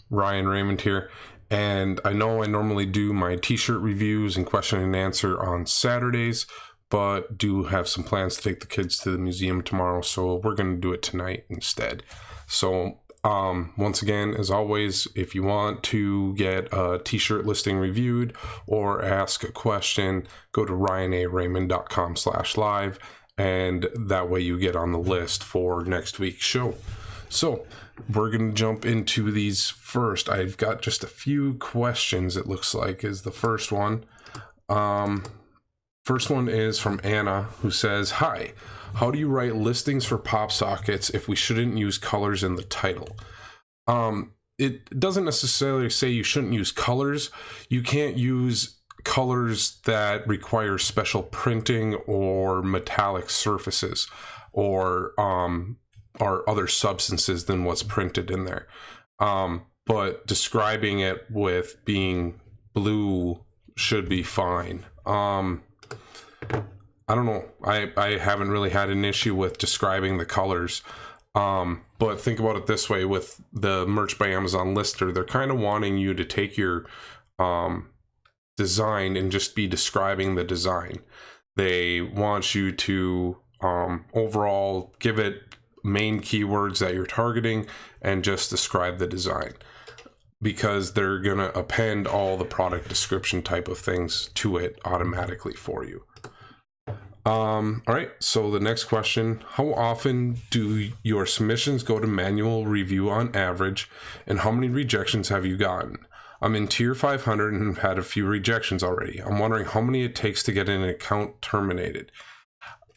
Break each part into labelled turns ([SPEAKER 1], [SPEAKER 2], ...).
[SPEAKER 1] Ryan Raymond here, and I know I normally do my t-shirt reviews and question and answer on Saturdays, but do have some plans to take the kids to the museum tomorrow, so we're going to do it tonight instead. So once again, as always, if you want to get a t-shirt listing reviewed or ask a question, go to ryanaraymond.com/live, and that way you get on the list for next week's show. So we're going to jump into these first. I've got just a few questions, it looks like, is the first one. First one is from Anna, who says, "Hi, how do you write listings for pop sockets if we shouldn't use colors in the title?" It doesn't necessarily say you shouldn't use colors. You can't use colors that require special printing or metallic surfaces or other substances than what's printed in there. But describing it with being blue should be fine. I don't know. I haven't really had an issue with describing the colors. But think about it this way with the Merch by Amazon lister. They're kind of wanting you to take your design and just be describing the design. They want you to overall give it main keywords that you're targeting and just describe the design, because they're going to append all the product description type of things to it automatically for you. All right, so the next question: how often do your submissions go to manual review on average, and how many rejections have you gotten? I'm in tier 500 and have had a few rejections already. I'm wondering how many it takes to get an account terminated.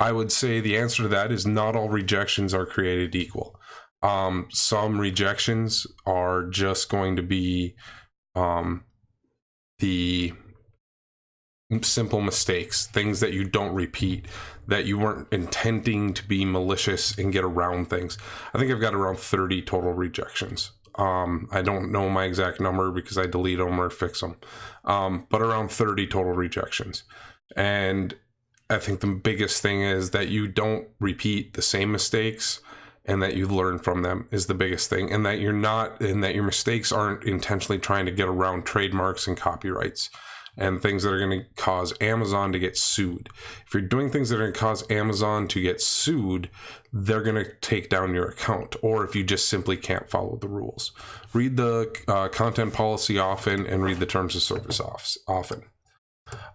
[SPEAKER 1] I would say the answer to that is not all rejections are created equal. Some rejections are just going to be the simple mistakes, things that you don't repeat, that you weren't intending to be malicious and get around things. I think I've got around 30 total rejections. I don't know my exact number because I delete them or fix them, but around 30 total rejections. And I think the biggest thing is that you don't repeat the same mistakes and that you learn from them is the biggest thing, and that your mistakes aren't intentionally trying to get around trademarks and copyrights and things that are going to cause Amazon to get sued. If you're doing things that are going to cause Amazon to get sued, they're going to take down your account, or if you just simply can't follow the rules. Read the content policy often and read the terms of service often.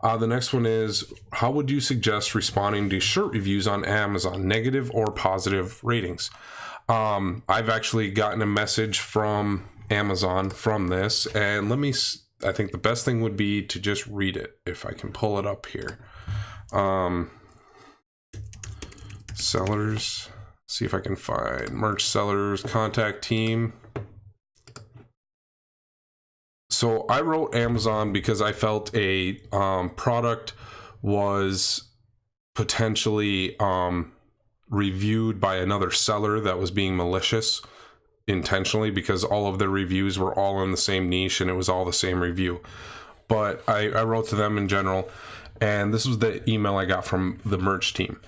[SPEAKER 1] The next one is, how would you suggest responding to shirt reviews on Amazon, negative or positive ratings? I've actually gotten a message from Amazon from this, and I think the best thing would be to just read it, if I can pull it up here. Sellers, see if I can find merch sellers, contact team. So I wrote Amazon because I felt a product was potentially reviewed by another seller that was being malicious intentionally, because all of the reviews were all in the same niche and it was all the same review. But I wrote to them in general, and this was the email I got from the merch team.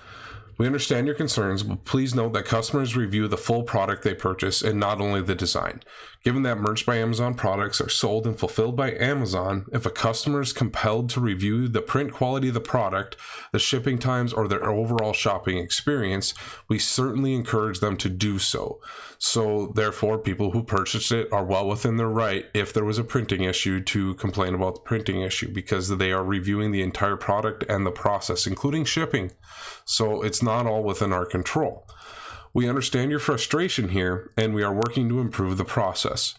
[SPEAKER 1] We understand your concerns, but please note that customers review the full product they purchase and not only the design. Given that Merch by Amazon products are sold and fulfilled by Amazon, if a customer is compelled to review the print quality of the product, the shipping times, or their overall shopping experience, we certainly encourage them to do so. So therefore, people who purchased it are well within their right, if there was a printing issue, to complain about the printing issue, because they are reviewing the entire product and the process, including shipping. So it's not all within our control. We understand your frustration here, and we are working to improve the process.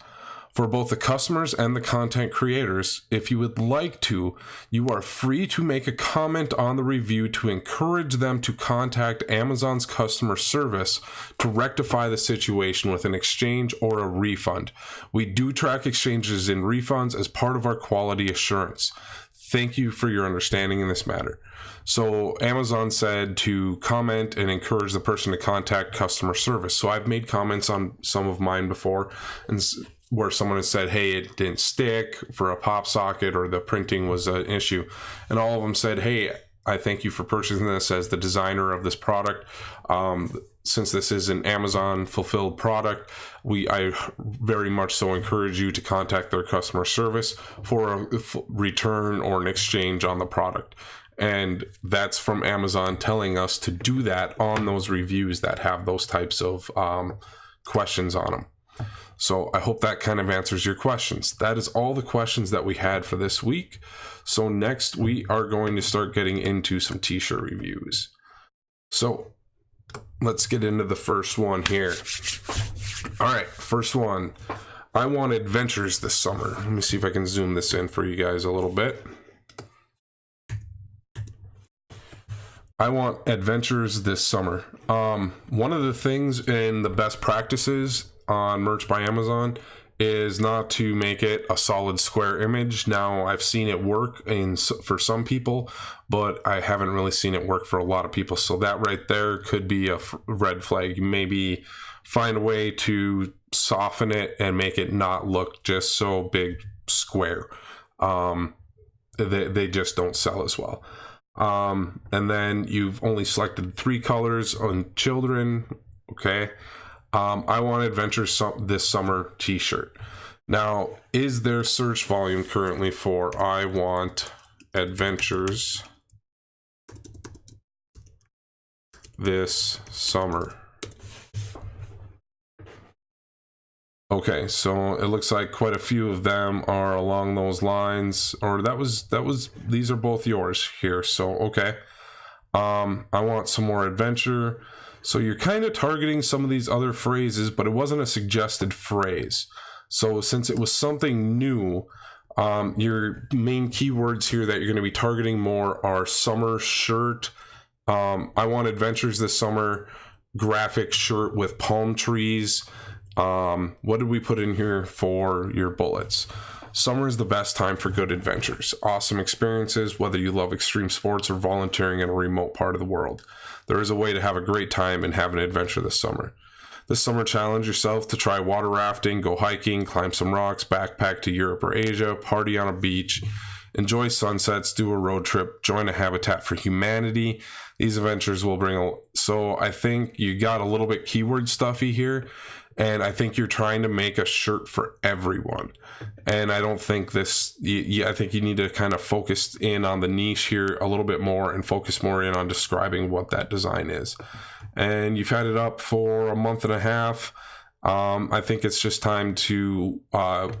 [SPEAKER 1] For both the customers and the content creators, if you would like to, you are free to make a comment on the review to encourage them to contact Amazon's customer service to rectify the situation with an exchange or a refund. We do track exchanges and refunds as part of our quality assurance. Thank you for your understanding in this matter. So Amazon said to comment and encourage the person to contact customer service. So I've made comments on some of mine before, and where someone has said, hey, it didn't stick for a pop socket, or the printing was an issue. And all of them said, hey, I thank you for purchasing this as the designer of this product. Since this is an Amazon fulfilled product, I very much so encourage you to contact their customer service for a return or an exchange on the product. And that's from Amazon telling us to do that on those reviews that have those types of questions on them. So I hope that kind of answers your questions. That is all the questions that we had for this week. So next we are going to start getting into some t-shirt reviews. So let's get into the first one here. All right, first one. I want adventures this summer. Let me see if I can zoom this in for you guys a little bit. I want adventures this summer. One of the things in the best practices on Merch by Amazon is not to make it a solid square image. Now, I've seen it work for some people, but I haven't really seen it work for a lot of people. So that right there could be a red flag. Maybe find a way to soften it and make it not look just so big square. They just don't sell as well. And then you've only selected 3 colors on children. Okay. I want adventures this summer t-shirt. Now, is there search volume currently for I want adventures this summer? Okay, so it looks like quite a few of them are along those lines, or these are both yours here. So, okay. I want some more adventure. So you're kind of targeting some of these other phrases, but it wasn't a suggested phrase. So since it was something new, your main keywords here that you're going to be targeting more are summer shirt. I want adventures this summer, graphic shirt with palm trees. What did we put in here for your bullets? Summer is the best time for good adventures, awesome experiences, whether you love extreme sports or volunteering in a remote part of the world. There is a way to have a great time and have an adventure this summer. This summer, challenge yourself to try water rafting, go hiking, climb some rocks, backpack to Europe or Asia, party on a beach, enjoy sunsets, do a road trip, join a Habitat for Humanity. These adventures will bring so I think you got a little bit keyword stuffy here. And I think you're trying to make a shirt for everyone. And I don't think I think you need to kind of focus in on the niche here a little bit more and focus more in on describing what that design is. And you've had it up for a month and a half. I think it's just time to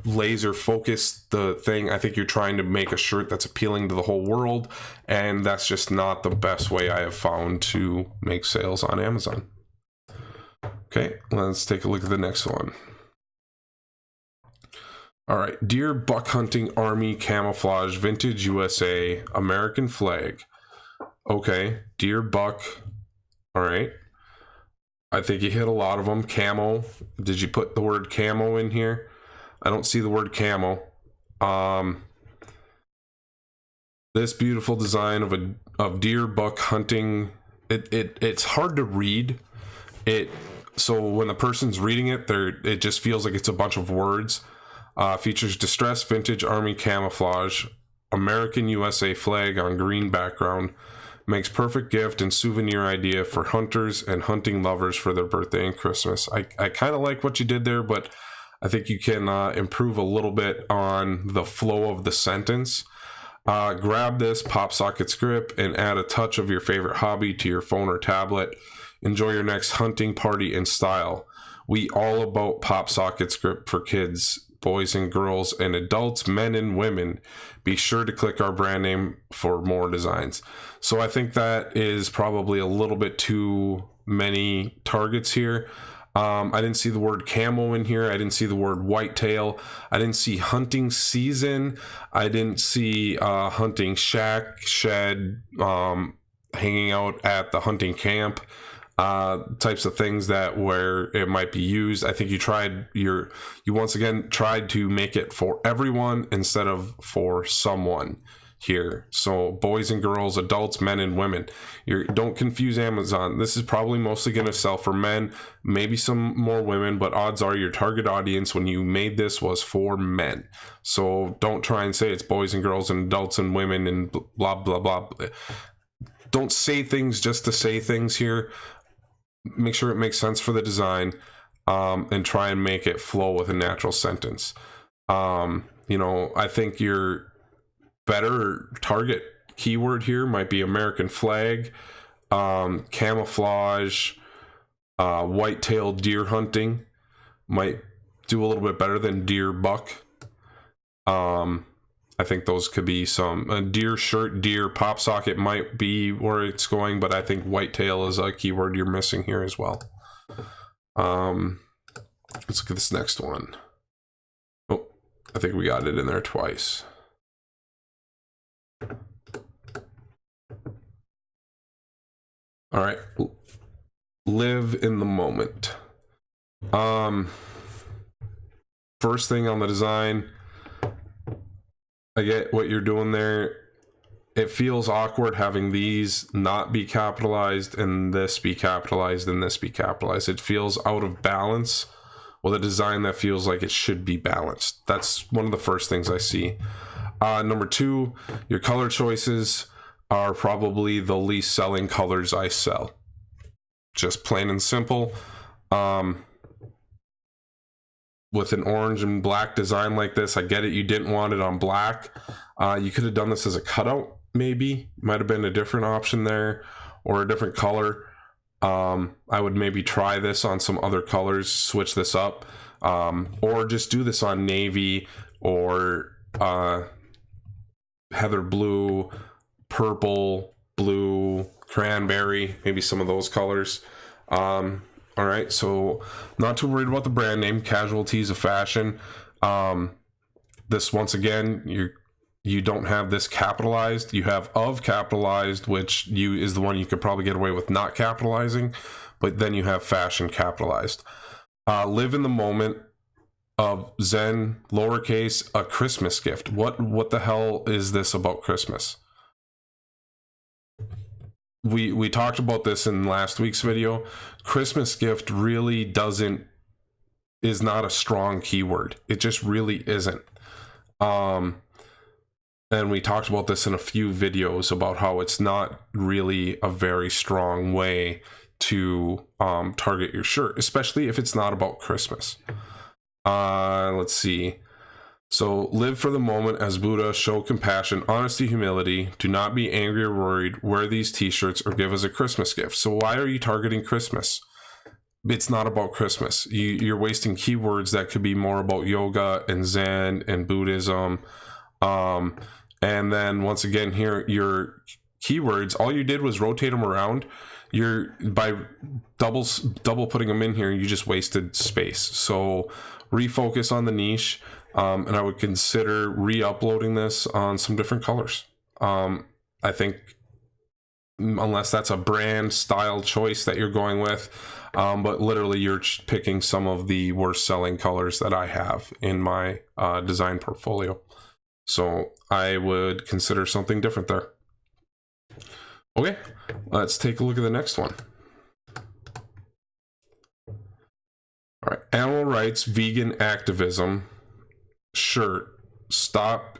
[SPEAKER 1] laser focus the thing. I think you're trying to make a shirt that's appealing to the whole world. And that's just not the best way I have found to make sales on Amazon. Okay, let's take a look at the next one. All right, Deer Buck Hunting Army Camouflage Vintage USA American Flag. Okay, deer buck. All right. I think you hit a lot of them. Camo. Did you put the word camo in here? I don't see the word camo. This beautiful design of deer buck hunting. It's hard to read. So when the person's reading it, it just feels like it's a bunch of words. Features distressed vintage army camouflage, American USA flag on green background. Makes perfect gift and souvenir idea for hunters and hunting lovers for their birthday and Christmas. I kind of like what you did there, but I think you can improve a little bit on the flow of the sentence. Grab this pop socket script and add a touch of your favorite hobby to your phone or tablet. Enjoy your next hunting party in style. We all about pop socket script for kids, boys and girls, and adults, men and women. Be sure to click our brand name for more designs. So I think that is probably a little bit too many targets here. I didn't see the word camo in here. I didn't see the word whitetail. I didn't see hunting season. I didn't see hunting shack, shed, hanging out at the hunting camp. Types of things where it might be used. I think you once again tried to make it for everyone instead of for someone here. So boys and girls, adults, men and women. Don't confuse Amazon. This is probably mostly going to sell for men, maybe some more women, but odds are your target audience when you made this was for men. So don't try and say it's boys and girls and adults and women and blah, blah, blah. don't say things just to say things here. Make sure it makes sense for the design, and try and make it flow with a natural sentence. You know, I think your better target keyword here might be American flag, camouflage, white-tailed deer hunting might do a little bit better than deer buck. I think those could be some deer shirt, deer pop socket might be where it's going, but I think whitetail is a keyword you're missing here as well. Let's look at this next one. Oh, I think we got it in there twice. All right, live in the moment. First thing on the design, I get what you're doing there. It feels awkward having these not be capitalized and this be capitalized and this be capitalized. It feels out of balance with a design that feels like it should be balanced. That's one of the first things I see. Number two, your color choices are probably the least selling colors I sell. Just plain and simple. With an orange and black design like this, I get it, you didn't want it on black. You could have done this as a cutout, maybe. Might have been a different option there, or a different color. I would maybe try this on some other colors, switch this up, or just do this on navy or heather blue, purple, blue, cranberry, maybe some of those colors. All right, so not too worried about the brand name, casualties of fashion. This, once again, you don't have this capitalized. You have of capitalized, which is the one you could probably get away with not capitalizing, but then you have fashion capitalized. Live in the moment of Zen, lowercase, a Christmas gift. What the hell is this about Christmas? We talked about this in last week's video. Christmas gift really is not a strong keyword. It just really isn't. And we talked about this in a few videos about how it's not really a very strong way to target your shirt, especially if it's not about Christmas. Let's see. So live for the moment as Buddha, show compassion, honesty, humility, do not be angry or worried, wear these t-shirts or give us a Christmas gift. So why are you targeting Christmas? It's not about Christmas. You're wasting keywords that could be more about yoga and Zen and Buddhism. And then once again here, your keywords, all you did was rotate them around. By double putting them in here, you just wasted space. So refocus on the niche. And I would consider re-uploading this on some different colors. I think unless that's a brand style choice that you're going with, but literally you're picking some of the worst selling colors that I have in my design portfolio. So I would consider something different there. Okay, let's take a look at the next one. All right, animal rights, vegan activism. Shirt, stop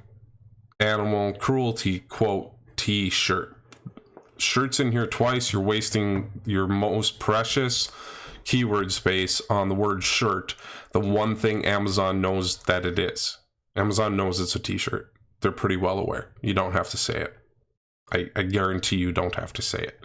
[SPEAKER 1] animal cruelty, quote, t-shirt. Shirt's in here twice. You're wasting your most precious keyword space on the word shirt, the one thing Amazon knows that it is. Amazon knows it's a t-shirt. They're pretty well aware. You don't have to say it. I guarantee you don't have to say it.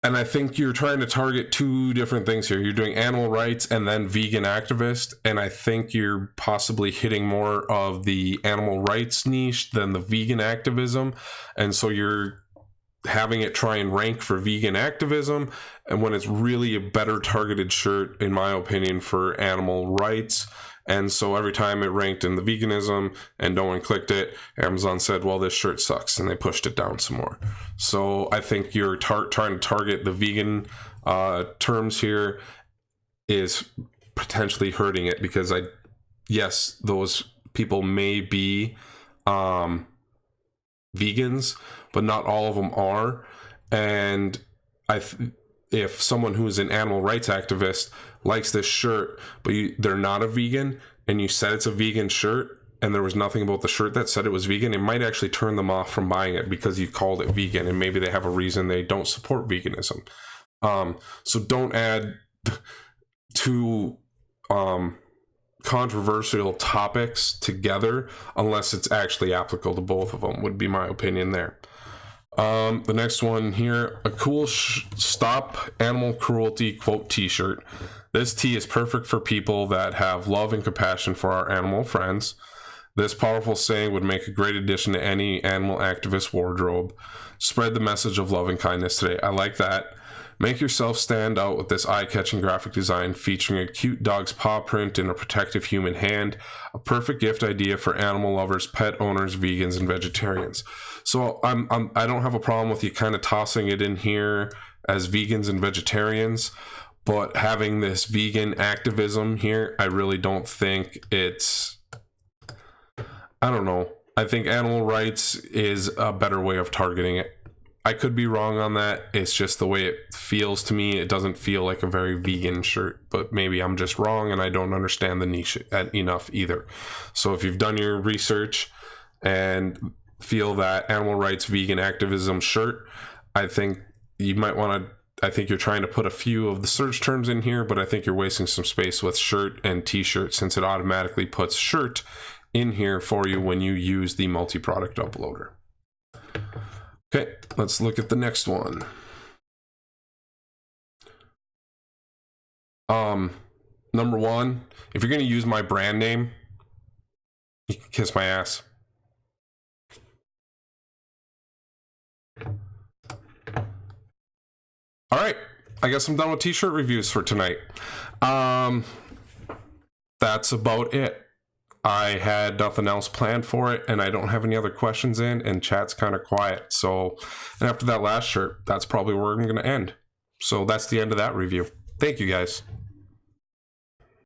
[SPEAKER 1] And I think you're trying to target two different things here. You're doing animal rights and then vegan activist. And I think you're possibly hitting more of the animal rights niche than the vegan activism. And so you're having it try and rank for vegan activism. And when it's really a better targeted shirt, in my opinion, for animal rights. And so every time it ranked in the veganism and no one clicked it, Amazon said, well, this shirt sucks. And they pushed it down some more. So I think you're trying to target the vegan terms here is potentially hurting it, because yes, those people may be vegans, but not all of them are. And if someone who is an animal rights activist likes this shirt, but they're not a vegan, and you said it's a vegan shirt, and there was nothing about the shirt that said it was vegan, it might actually turn them off from buying it because you called it vegan, and maybe they have a reason they don't support veganism. So don't add two controversial topics together unless it's actually applicable to both of them, would be my opinion there. The next one here, a cool stop animal cruelty quote t-shirt. This tee is perfect for people that have love and compassion for our animal friends. This powerful saying would make a great addition to any animal activist wardrobe. Spread the message of love and kindness today. I like that. Make yourself stand out with this eye-catching graphic design featuring a cute dog's paw print and a protective human hand. A perfect gift idea for animal lovers, pet owners, vegans, and vegetarians. So I don't have a problem with you kind of tossing it in here as vegans and vegetarians, but having this vegan activism here, I really don't think it's... I don't know. I think animal rights is a better way of targeting it. I could be wrong on that. It's just the way it feels to me. It doesn't feel like a very vegan shirt, but maybe I'm just wrong and I don't understand the niche enough either. So if you've done your research and feel that animal rights vegan activism shirt, I think you might want to... I think you're trying to put a few of the search terms in here, but I think you're wasting some space with shirt and t-shirt since it automatically puts shirt in here for you when you use the multi-product uploader. Okay, let's look at the next one. Number one, if you're going to use my brand name, you can kiss my ass. All right, I guess I'm done with t-shirt reviews for tonight. That's about it. I had nothing else planned for it, and I don't have any other questions in, and chat's kind of quiet. So, and after that last shirt, that's probably where I'm going to end. So that's the end of that review. Thank you, guys.